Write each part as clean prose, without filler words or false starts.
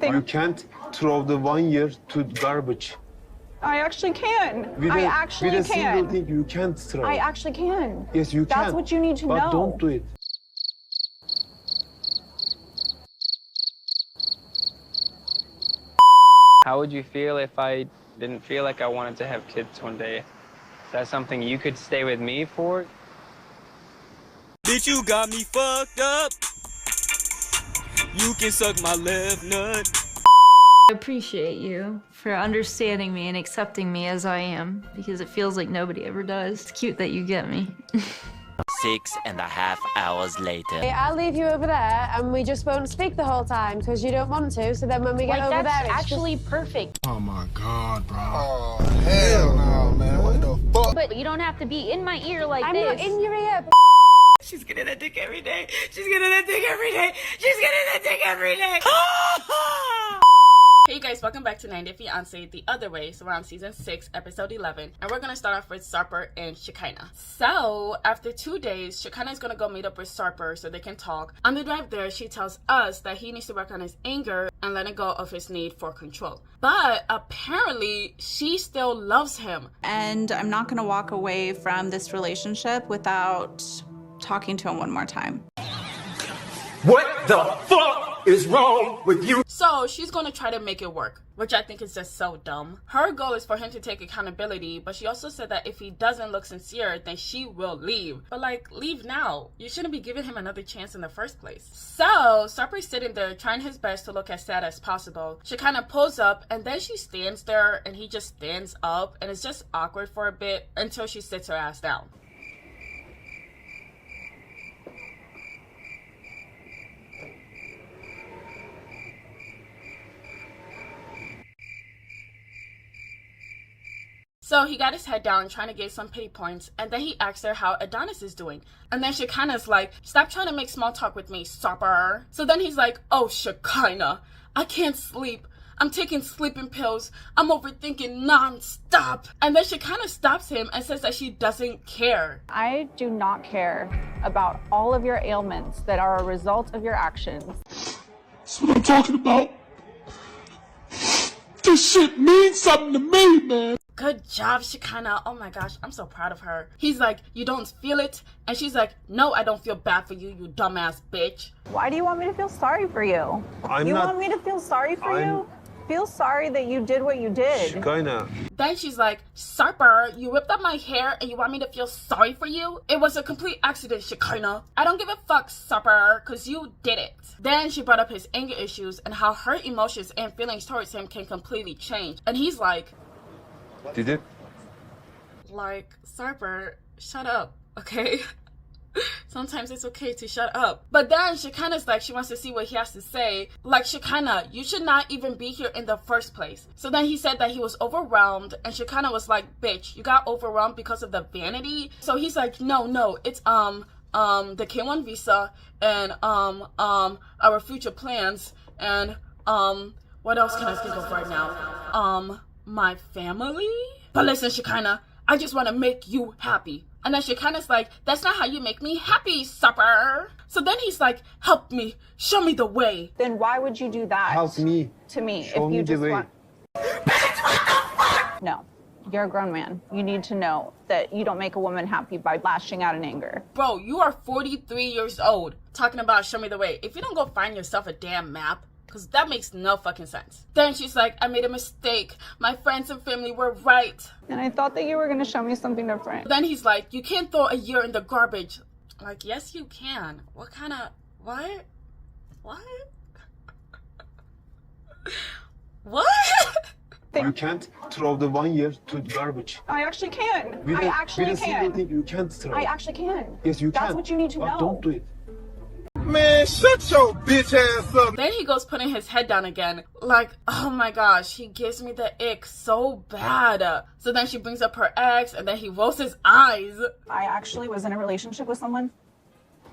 You can't throw the 1 year to garbage. I actually can. I actually with a can. single thing you can't throw. I actually can. Yes, you can. That's what you need to but know. But don't do it. How would you feel if I didn't feel like I wanted to have kids one day? Is that something you could stay with me for? Bitch, you got me fucked up. You can suck my left nut. I appreciate you for understanding me and accepting me as I am, because it feels like nobody ever does. It's cute that you get me. 6.5 hours later. I'll leave you over there and we just won't speak the whole time because you don't want to, so then when we get over there, it's actually perfect. Oh my God, bro. Oh, hell no, man. What the fuck? But you don't have to be in my ear like I'm this. not in your ear. She's getting that dick every day. She's getting that dick every day. She's getting that dick every day. Hey guys, welcome back to 90 Fiance the other way. So we're on season 6, episode 11, and we're gonna start off with Sarper and Shekinah. So after 2 days, Shekinah is gonna go meet up with Sarper so they can talk. On the drive there, she tells us that he needs to work on his anger and letting go of his need for control. But apparently, she still loves him. And I'm not gonna walk away from this relationship without talking to him one more time. What the fuck is wrong with you? So she's gonna try to make it work, which I think is just so dumb. Her goal is for him to take accountability, but she also said that if he doesn't look sincere, then she will leave. But like, leave now. You shouldn't be giving him another chance in the first place. So Sarper's sitting there trying his best to look as sad as possible. She kind of pulls up and then she stands there and he just stands up, and it's just awkward for a bit until she sits her ass down. So he got his head down trying to get some pity points, and then he asked her how Adonis is doing. And then Shekinah's like, stop trying to make small talk with me, Sarper. So then he's like, oh, Shekinah, I can't sleep. I'm taking sleeping pills. I'm overthinking non-stop. And then Shekinah stops him and says that she doesn't care. I do not care about all of your ailments that are a result of your actions. That's what I'm talking about. This shit means something to me, man. Good job, Shekinah. Oh my gosh, I'm so proud of her. He's like, you don't feel it? And she's like, no, I don't feel bad for you, you dumbass bitch. Why do you want me to feel sorry for you? You want me to feel sorry for you? Feel sorry that you did what you did. Shekinah. Then she's like, Sarper, you whipped up my hair and you want me to feel sorry for you? It was a complete accident, Shekinah. I don't give a fuck, Sarper, because you did it. Then she brought up his anger issues and how her emotions and feelings towards him can completely change. And he's like, Did it? like, Sarper, shut up, okay? Sometimes it's okay to shut up. But then Shekinah's like, she wants to see what he has to say. Like, Shekinah, you should not even be here in the first place. So then he said that he was overwhelmed, and Shekinah was like, bitch, you got overwhelmed because of the vanity? So he's like, no, it's, the K1 visa, and, our future plans, and, what else can I think of right now? My family? But listen, Shekinah, I just want to make you happy. And then Shekinah's like, that's not how you make me happy, Sarper. So then he's like, help me, show me the way. Then why would you do that? Help me. To me, Show if me you the just way. want. No, you're a grown man. You need to know that you don't make a woman happy by lashing out in anger. Bro, you are 43 years old, talking about show me the way. If you don't go find yourself a damn map, because that makes no fucking sense. Then she's like, I made a mistake. My friends and family were right. And I thought that you were going to show me something different. Then he's like, you can't throw a year in the garbage. Like, yes, you can. What kind of, what? What? What? You can't throw the 1 year to garbage. I actually can. With I actually with a single can. thing you can't throw. I actually can. Yes, you can. That's what you need to but know. Don't do it. Man, shut your bitch ass up. Then he goes putting his head down again. Like, oh my gosh, he gives me the ick so bad. So then she brings up her ex, and then he rolls his eyes. I actually was in a relationship with someone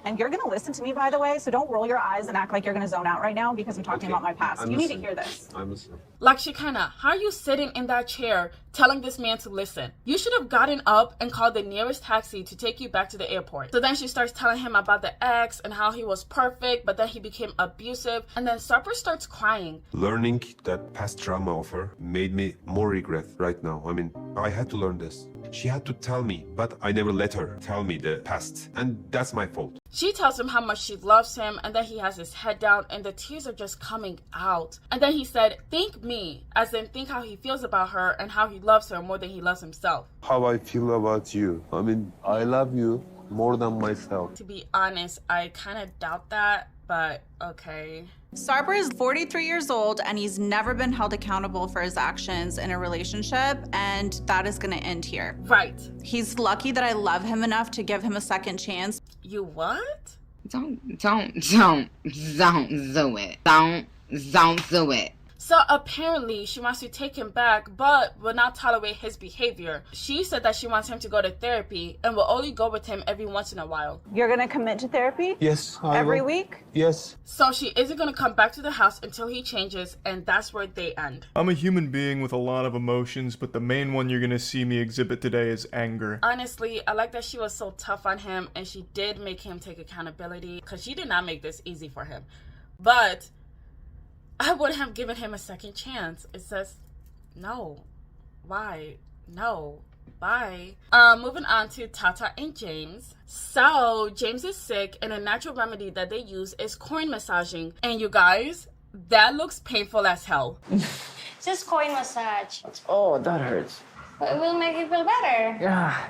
And you're going to listen to me, by the way, so don't roll your eyes and act like you're going to zone out right now because I'm talking about my past. You need to hear this. I'm listening. Like, Shekinah, how are you sitting in that chair telling this man to listen? You should have gotten up and called the nearest taxi to take you back to the airport. So then she starts telling him about the ex and how he was perfect, but then he became abusive. And then Sarper starts crying. Learning that past trauma of her made me more regret right now. I mean, I had to learn this. She had to tell me, but I never let her tell me the past. And that's my fault. She tells him how much she loves him, and then he has his head down and the tears are just coming out. And then he said, think me, as in think how he feels about her and how he loves her more than he loves himself. How I feel about you. I mean, I love you more than myself. To be honest, I kind of doubt that, but okay. Sarper is 43 years old and he's never been held accountable for his actions in a relationship, and that is gonna end here. Right. He's lucky that I love him enough to give him a second chance. You what? Don't do it. Don't do it. So apparently she wants to take him back, but will not tolerate his behavior. She said that she wants him to go to therapy and will only go with him every once in a while. You're going to commit to therapy? Yes, I Every will. week? Yes. So she isn't going to come back to the house until he changes, and that's where they end. I'm a human being with a lot of emotions, but the main one you're gonna see me exhibit today is anger. Honestly, I like that she was so tough on him, and she did make him take accountability, because she did not make this easy for him. But I would have given him a second chance. It says, no. Why? No. Bye. Moving on to Tata and James. So, James is sick, and a natural remedy that they use is coin massaging. And you guys, that looks painful as hell. Just coin massage. Oh, that hurts. But it will make you feel better. Yeah.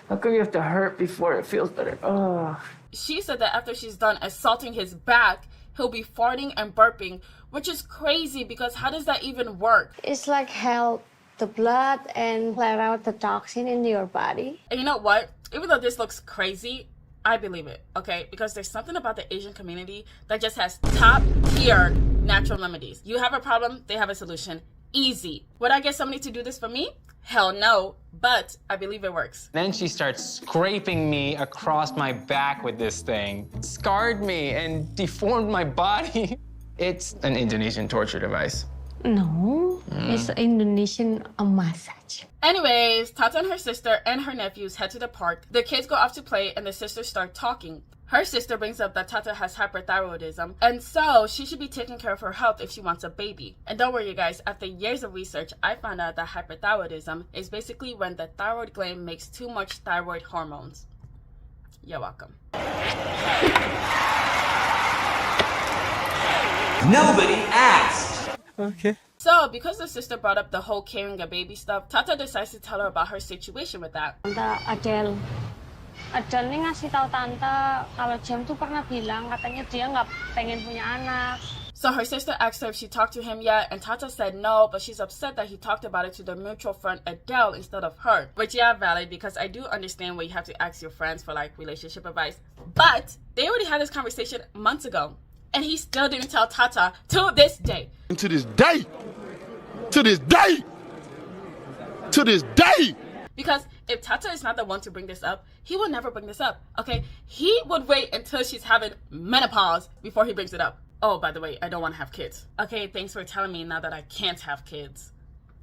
How come you have to hurt before it feels better? Oh. She said that after she's done assaulting his back, he'll be farting and burping, which is crazy because how does that even work? It's like help the blood and clear out the toxin in your body. And you know what? Even though this looks crazy, I believe it, okay? Because there's something about the Asian community that just has top tier natural remedies. You have a problem, they have a solution. Easy. Would I get somebody to do this for me? Hell no, but I believe it works. Then she starts scraping me across my back with this thing. It scarred me and deformed my body. It's an Indonesian torture device. No, it's Indonesian massage. Anyways, Tata and her sister and her nephews head to the park. The kids go off to play and the sisters start talking. Her sister brings up that Tata has hyperthyroidism, and so she should be taking care of her health if she wants a baby. And don't worry, you guys, after years of research, I found out that hyperthyroidism is basically when the thyroid gland makes too much thyroid hormones. You're welcome. Nobody asked. Okay. So, because the sister brought up the whole carrying a baby stuff, Tata decides to tell her about her situation with that. Adele nih ngasih tahu Tante kalau James tuh pernah bilang katanya dia nggak pengen punya anak. So her sister asked her if she talked to him yet, and Tata said no, but she's upset that he talked about it to their mutual friend Adele instead of her. Which, yeah, valid, because I do understand why you have to ask your friends for, like, relationship advice. But they already had this conversation months ago, and he still didn't tell Tata to this day. To this day! To this day! To this day! Because if Tata is not the one to bring this up, he will never bring this up, okay? He would wait until she's having menopause before he brings it up. Oh, by the way, I don't want to have kids. Okay, thanks for telling me now that I can't have kids.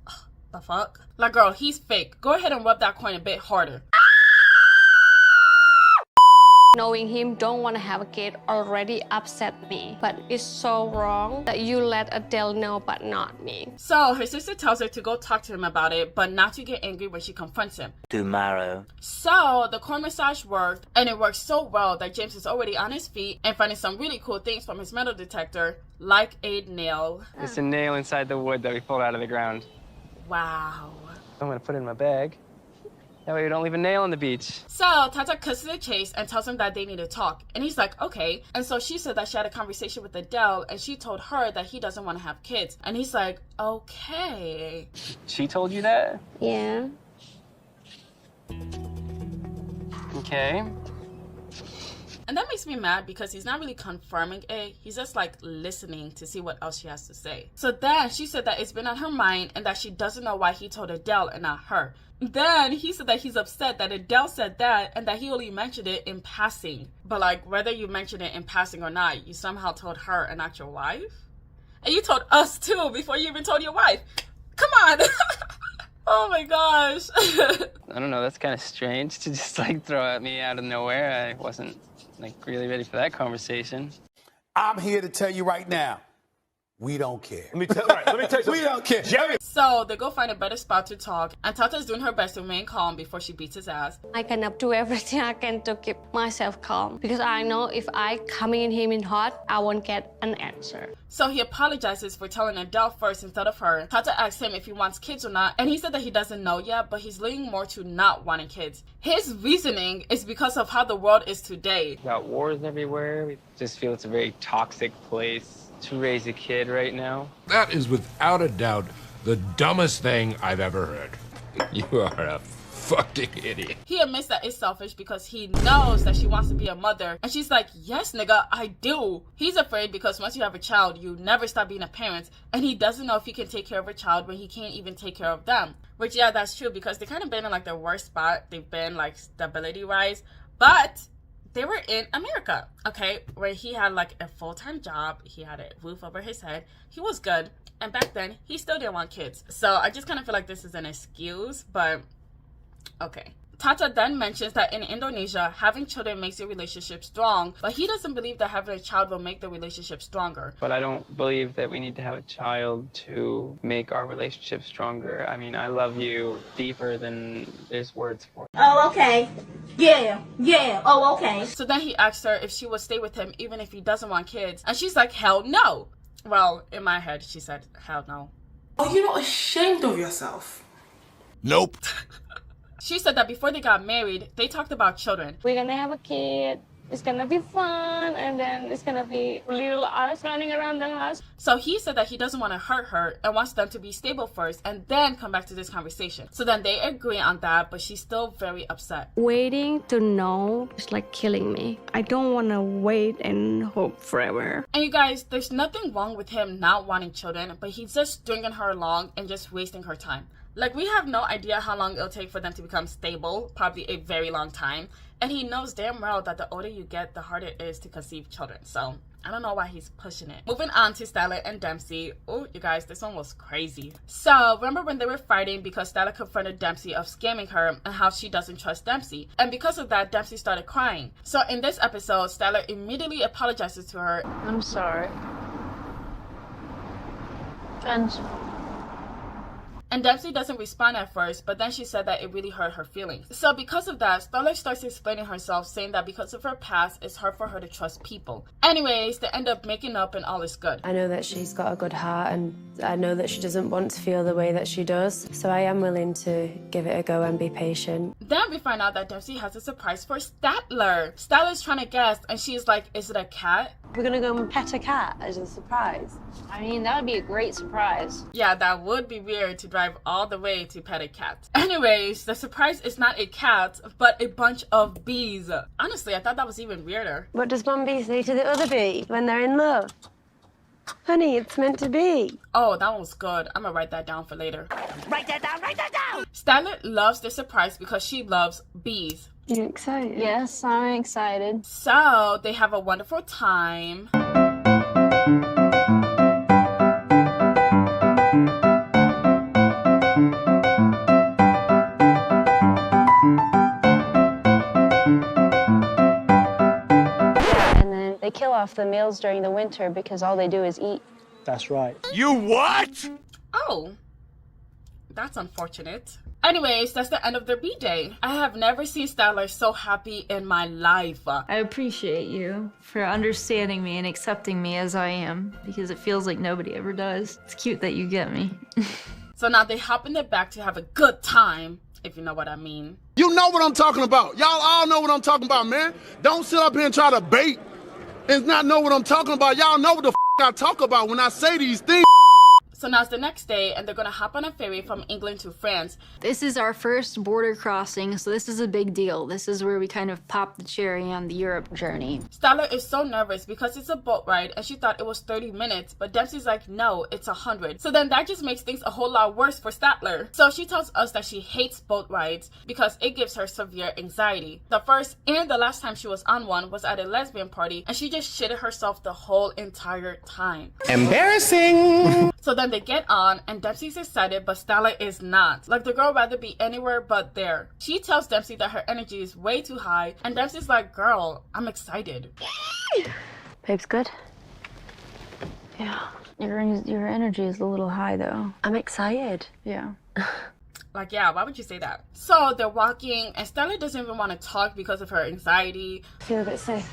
Ugh, the fuck? Like, girl, he's fake. Go ahead and rub that coin a bit harder. Knowing him don't want to have a kid already upset me. But it's so wrong that you let Adele know but not me. So her sister tells her to go talk to him about it, but not to get angry when she confronts him. Tomorrow. So the coin massage worked, and it worked so well that James is already on his feet and finding some really cool things from his metal detector, like a nail. It's a nail inside the wood that we pulled out of the ground. Wow. I'm gonna put it in my bag. That way we don't leave a nail on the beach. So Tata cuts to the chase and tells him that they need to talk. And he's like, okay. And so she said that she had a conversation with Adele, and she told her that he doesn't want to have kids. And he's like, okay. She told you that? Yeah. Okay. And that makes me mad because he's not really confirming it. He's just like listening to see what else she has to say. So then she said that it's been on her mind and that she doesn't know why he told Adele and not her. Then he said that he's upset that Adele said that and that he only mentioned it in passing. But like, whether you mentioned it in passing or not, you somehow told her and not your wife? And you told us too before you even told your wife. Come on. Oh my gosh. I don't know, that's kind of strange to just like throw at me out of nowhere. I wasn't like really ready for that conversation. I'm here to tell you right now, we don't care. Let me tell you We don't care. Jerry. So they go find a better spot to talk, and Tata's doing her best to remain calm before she beats his ass. I cannot do everything I can to keep myself calm because I know if I coming in him in hot, I won't get an answer. So he apologizes for telling Adele first instead of her. Tata asks him if he wants kids or not, and he said that he doesn't know yet, but he's leaning more to not wanting kids. His reasoning is because of how the world is today. Got wars everywhere. We just feel it's a very toxic place to raise a kid right now. That is without a doubt the dumbest thing I've ever heard. You are a fucking idiot. He admits that it's selfish because he knows that she wants to be a mother. And she's like, yes, nigga, I do. He's afraid because once you have a child, you never stop being a parent. And he doesn't know if he can take care of a child when he can't even take care of them. Which, yeah, that's true because they kind of been in like the worst spot. They've been like stability-wise. But they were in America, okay? Where he had like a full-time job. He had a roof over his head. He was good. And back then, he still didn't want kids. So I just kind of feel like this is an excuse, but okay. Tata then mentions that in Indonesia, having children makes your relationship strong, but he doesn't believe that having a child will make the relationship stronger. But I don't believe that we need to have a child to make our relationship stronger. I mean, I love you deeper than there's words for. Oh, okay. Yeah. Oh, okay. So then he asks her if she will stay with him even if he doesn't want kids, and she's like, hell no. Well, in my head, she said, hell no. Are you not ashamed of yourself? Nope. She said that before they got married, they talked about children. We're gonna have a kid. It's gonna be fun, and then it's gonna be little us running around the house. So he said that he doesn't want to hurt her and wants them to be stable first and then come back to this conversation. So then they agree on that, but she's still very upset. Waiting to know is like killing me. I don't want to wait and hope forever. And you guys, there's nothing wrong with him not wanting children, but he's just stringing her along and just wasting her time. Like, we have no idea how long it'll take for them to become stable, probably a very long time. And he knows damn well that the older you get, the harder it is to conceive children. So, I don't know why he's pushing it. Moving on to Statler and Dempsey. Oh, you guys, this one was crazy. So, remember when they were fighting because Statler confronted Dempsey of scamming her and how she doesn't trust Dempsey. And because of that, Dempsey started crying. So, in this episode, Statler immediately apologizes to her. I'm sorry. And Dempsey doesn't respond at first, but then she said that it really hurt her feelings. So because of that, Statler starts explaining herself, saying that because of her past, it's hard for her to trust people. Anyways, they end up making up and all is good. I know that she's got a good heart and I know that she doesn't want to feel the way that she does. So I am willing to give it a go and be patient. Then we find out that Dempsey has a surprise for Statler. Statler's trying to guess and she's like, is it a cat? We're gonna go and pet a cat as a surprise. I mean, that would be a great surprise. Yeah, that would be weird to drive all the way to pet a cat. Anyways, the surprise is not a cat, but a bunch of bees. Honestly, I thought that was even weirder. What does one bee say to the other bee when they're in love? Honey, it's meant to be. Oh, that was good. I'm gonna write that down for later. Write that down! Statler loves the surprise because she loves bees. You excited? Yes, I'm excited. So, they have a wonderful time. They kill off the males during the winter because all they do is eat. That's right. You what? Oh, that's unfortunate. Anyways, that's the end of their B-Day. I have never seen Statler so happy in my life. I appreciate you for understanding me and accepting me as I am because it feels like nobody ever does. It's cute that you get me. So now they hop in the back to have a good time, if you know what I mean. You know what I'm talking about. Y'all all know what I'm talking about, man. Don't sit up here and try to bait and not know what I'm talking about. Y'all know what the I talk about when I say these things. So So now it's the next day and they're gonna hop on a ferry from England to France. This is our first border crossing, so this is a big deal. This is where we kind of pop the cherry on the Europe journey. Statler is so nervous because it's a boat ride and she thought it was 30 minutes, but Dempsey's like, no, it's 100. So then that just makes things a whole lot worse for Statler. So she tells us that she hates boat rides because it gives her severe anxiety. The first and the last time she was on one was at a lesbian party and she just shitted herself the whole entire time. Embarrassing! So then they get on and Dempsey's excited, but Statler is not. Like, the girl rather be anywhere but there. She tells Dempsey that her energy is way too high and Dempsey's like, girl, I'm excited. Babe's good? Yeah. Your energy is a little high though. I'm excited. Yeah. Like, yeah, why would you say that? So they're walking and Statler doesn't even want to talk because of her anxiety. I feel a bit safe.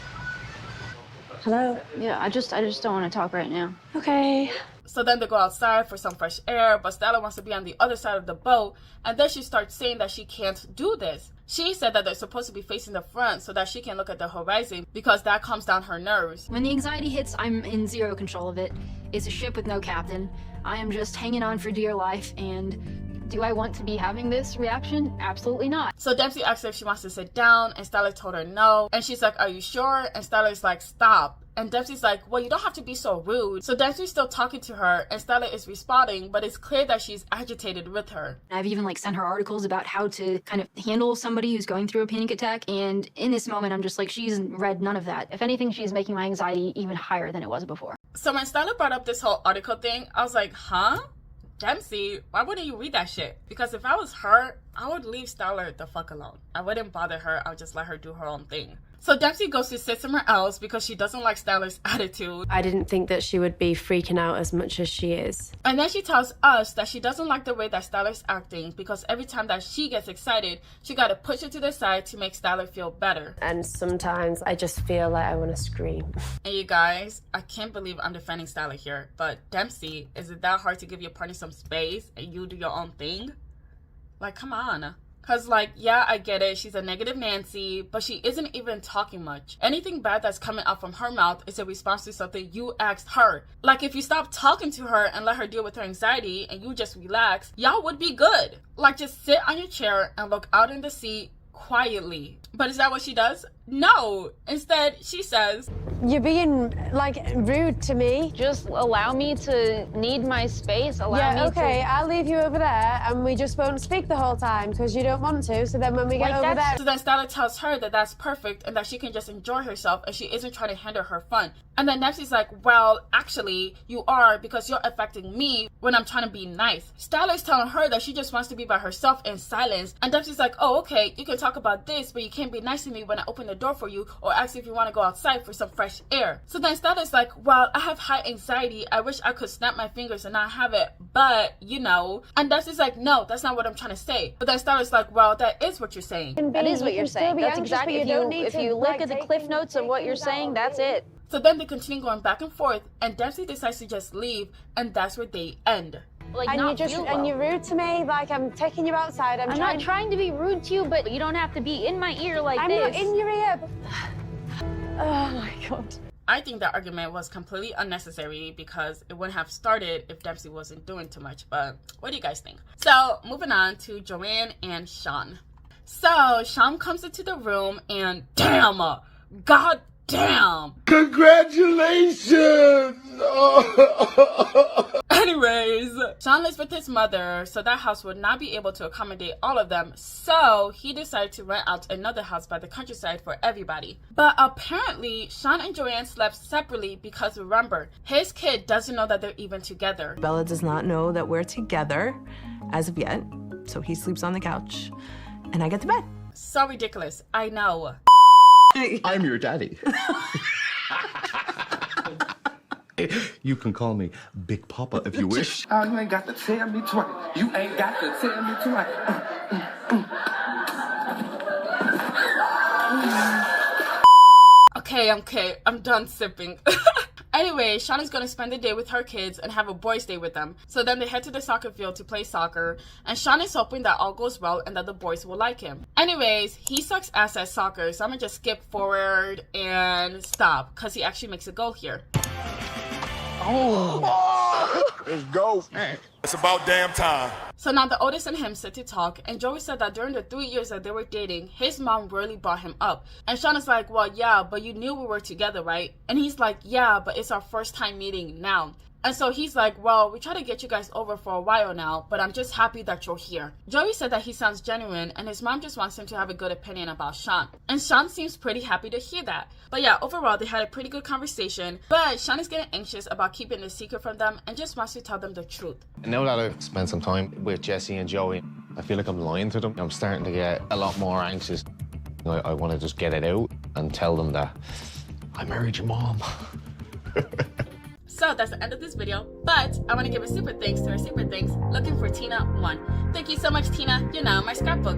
Hello? Yeah, I just don't want to talk right now. Okay. So then they go outside for some fresh air, but Statler wants to be on the other side of the boat, and then she starts saying that she can't do this. She said that they're supposed to be facing the front so that she can look at the horizon because that calms down her nerves. When the anxiety hits, I'm in zero control of it. It's a ship with no captain. I am just hanging on for dear life, and do I want to be having this reaction? Absolutely not. So Dempsey asked her if she wants to sit down, and Statler told her no. And she's like, are you sure? And Statler's like, stop. And Dempsey's like, well, you don't have to be so rude. So Dempsey's still talking to her, and Statler is responding, but it's clear that she's agitated with her. I've even sent her articles about how to kind of handle somebody who's going through a panic attack. And in this moment, I'm just like, she's read none of that. If anything, she's making my anxiety even higher than it was before. So when Statler brought up this whole article thing, I was like, huh? Dempsey, why wouldn't you read that shit? Because if I was her, I would leave Statler the fuck alone. I wouldn't bother her. I would just let her do her own thing. So Dempsey goes to sit somewhere else because she doesn't like Statler's attitude. I didn't think that she would be freaking out as much as she is. And then she tells us that she doesn't like the way that Statler's acting because every time that she gets excited, she gotta push her to the side to make Statler feel better. And sometimes I just feel like I want to scream. And you guys, I can't believe I'm defending Statler here, but Dempsey, is it that hard to give your partner some space and you do your own thing? Like, come on. Cause yeah, I get it, she's a negative Nancy, but she isn't even talking much. Anything bad that's coming out from her mouth is a response to something you asked her. Like, if you stop talking to her and let her deal with her anxiety and you just relax, y'all would be good. Like, just sit on your chair and look out in the sea quietly. But is that what she does? No. Instead, she says, you're being, rude to me. Just allow me to need my space. I'll leave you over there and we just won't speak the whole time because you don't want to. So then when we get over there... So then Statler tells her that that's perfect and that she can just enjoy herself and she isn't trying to hinder her fun. And then Dempsey's like, well, actually, you are because you're affecting me when I'm trying to be nice. Statler's telling her that she just wants to be by herself in silence. And Dempsey's like, oh, okay, you can talk about this, but you can't be nice to me when I open the door for you or ask if you want to go outside for some fresh air. So then Statler's like, well, I have high anxiety. I wish I could snap my fingers and not have it, but, you know. And Dempsey's like, no, that's not what I'm trying to say. But then Statler's like, well, that is what you're saying. That is what you're saying. That's exactly, if you look at the cliff notes of what you're saying, that's it. So then they continue going back and forth, and Dempsey decides to just leave, and that's where they end. And you're rude to me, I'm taking you outside. I'm not trying to be rude to you, but you don't have to be in my ear like this. I'm not in your ear. Oh my God. I think that argument was completely unnecessary because it wouldn't have started if Dempsey wasn't doing too much, but what do you guys think? So moving on to Joanne and Sean. So Sean comes into the room and God damn. Congratulations! Anyways, Sean lives with his mother, so that house would not be able to accommodate all of them. So he decided to rent out another house by the countryside for everybody. But apparently, Sean and Joanne slept separately because remember, his kid doesn't know that they're even together. Bella does not know that we're together as of yet, so he sleeps on the couch and I get to bed. So ridiculous, I know. I'm your daddy. You can call me Big Papa if you wish. Oh, you ain't got to tell me twice. You ain't got to tell me twice. Okay, I'm done sipping. Anyway, Sean is going to spend the day with her kids and have a boys' day with them. So then they head to the soccer field to play soccer. And Sean is hoping that all goes well and that the boys will like him. Anyways, he sucks ass at soccer. So I'm going to just skip forward and stop because he actually makes a goal here. Let's go. It's about damn time. So now the oldest and him sit to talk, and Joey said that during the 3 years that they were dating, his mom really brought him up. And Sean is like, well, yeah, but you knew we were together, right? And he's like, yeah, but it's our first time meeting now. And so he's like, well, we try to get you guys over for a while now, but I'm just happy that you're here. Joey said that he sounds genuine, and his mom just wants him to have a good opinion about Sean. And Sean seems pretty happy to hear that. But yeah, overall, they had a pretty good conversation, but Sean is getting anxious about keeping the secret from them and just wants to tell them the truth. Now that I've spent some time with Jesse and Joey, I feel like I'm lying to them. I'm starting to get a lot more anxious. I want to just get it out and tell them that I married your mom. So that's the end of this video, but I want to give a super thanks to our super thanks looking for Tina 1. Thank you so much, Tina. You're now in my scrapbook.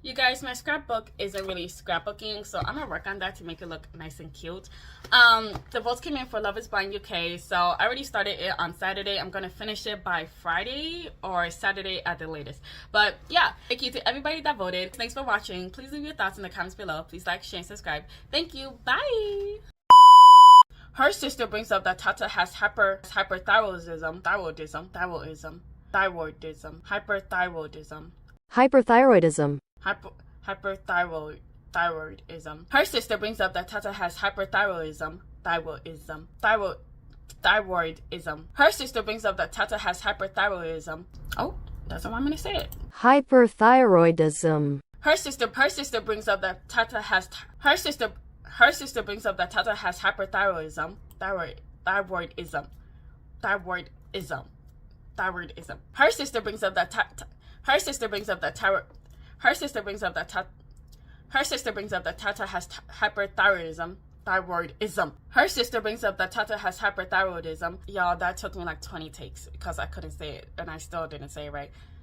You guys, my scrapbook isn't really scrapbooking, so I'm gonna work on that to make it look nice and cute. The votes came in for Love is Blind UK, so I already started it on Saturday. I'm gonna finish it by Friday or Saturday at the latest. But yeah, thank you to everybody that voted. Thanks for watching. Please leave your thoughts in the comments below. Please like, share, and subscribe. Thank you. Bye. Her sister brings up that Tata has hyperthyroidism. Hyperthyroidism. Hyperthyroidism. Her sister brings up that Tata has hyperthyroidism. Her sister brings up that Tata has hyperthyroidism. Oh, that's how I'm gonna say it. Hyperthyroidism. Her sister brings up that Tata has hyperthyroidism. Her sister brings up that Tata has hyperthyroidism. Her sister brings up that Tata has hyperthyroidism. Her sister brings up that Tata has hyperthyroidism. Y'all, that took me like 20 takes because I couldn't say it and I still didn't say it right.